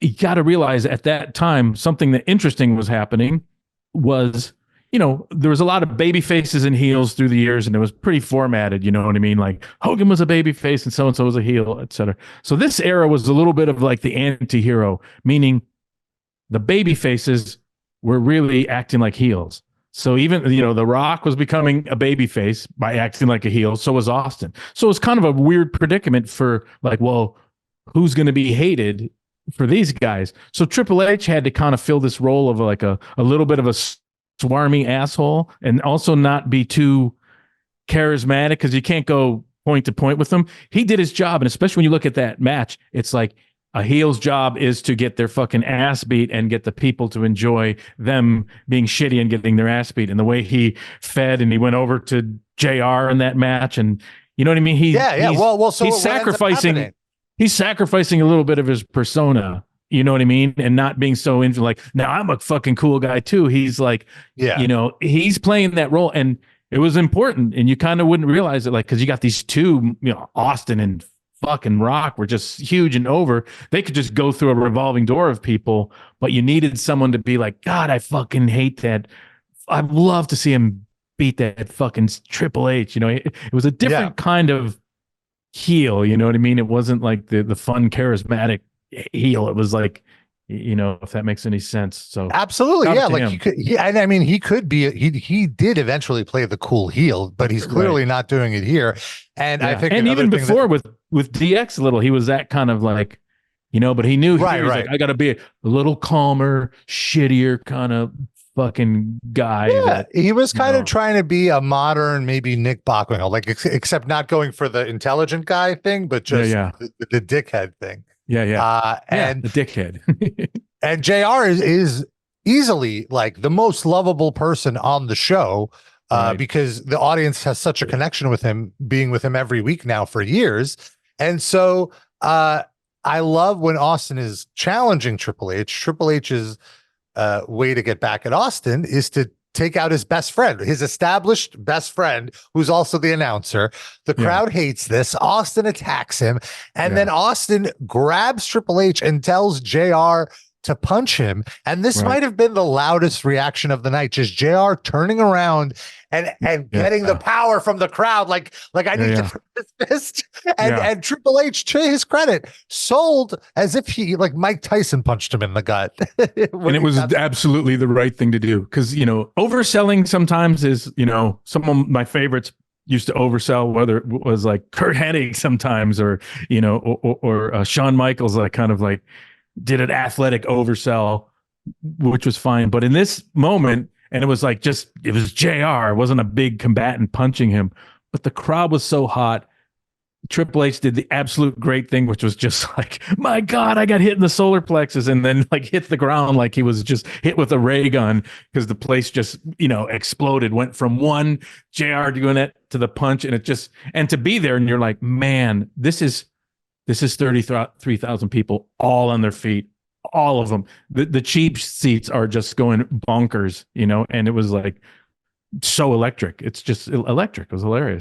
you got to realize at that time something that interesting was happening was, there was a lot of baby faces and heels through the years, and it was pretty formatted. You know what I mean? Like Hogan was a baby face and so was a heel, etc. So this era was a little bit of like the anti-hero, meaning the baby faces were really acting like heels. So even, The Rock was becoming a baby face by acting like a heel. So was Austin. So it was kind of a weird predicament for like, well, who's going to be hated for these guys? So Triple H had to kind of fill this role of like a little bit of a swarmy asshole and also not be too charismatic, because you can't go point to point with him. He did his job. And especially when you look at that match, it's like, a heel's job is to get their fucking ass beat and get the people to enjoy them being shitty and getting their ass beat. And the way he fed and he went over to JR in that match, and you know what I mean? So he's sacrificing. He's sacrificing a little bit of his persona. You know what I mean? And not being so into like, now I'm a fucking cool guy too. He's like, he's playing that role, and it was important. And you kind of wouldn't realize it, like, because you got these two, Austin and fucking Rock were just huge and over. They could just go through a revolving door of people, but you needed someone to be like, God, I fucking hate that. I'd love to see him beat that fucking Triple H. It was a different kind of heel. You know what I mean? It wasn't like the fun, charismatic heel. It was like, if that makes any sense. So absolutely, yeah. Like he could, and I mean, he could be. He did eventually play the cool heel, but he's clearly not doing it here. And I think, and even before with DX a little, he was that kind of like, but he knew he was like, I got to be a little calmer, shittier kind of fucking guy. Yeah, he was kind of trying to be a modern, maybe Nick Bockwinkel, like except not going for the intelligent guy thing, but just the dickhead thing. And the dickhead. And JR is easily like the most lovable person on the show, because the audience has such a connection with him, being with him every week now for years. And so I love when Austin is challenging Triple H. Triple H's way to get back at Austin is to take out his best friend, his established best friend, who's also the announcer. The crowd hates this. Austin attacks him. And then Austin grabs Triple H and tells JR to punch him. And this might have been the loudest reaction of the night, just JR turning around and getting the power from the crowd. Like I need to this fist. And Triple H, to his credit, sold as if he, like Mike Tyson punched him in the gut. And it was absolutely the right thing to do. Because, overselling sometimes is, some of my favorites used to oversell, whether it was like Kurt Hennig sometimes, or, or Shawn Michaels, like kind of like did an athletic oversell, which was fine. But in this moment, and it was like it was JR, it wasn't a big combatant punching him, but the crowd was so hot. Triple H did the absolute great thing, which was just like, my God, I got hit in the solar plexus, and then like hit the ground like he was just hit with a ray gun, because the place just, exploded, went from one JR doing it to the punch, and to be there, and you're like, man, this is 33,000 people all on their feet, all of them. The cheap seats are just going bonkers, and it was like so electric. It's just electric. It was hilarious.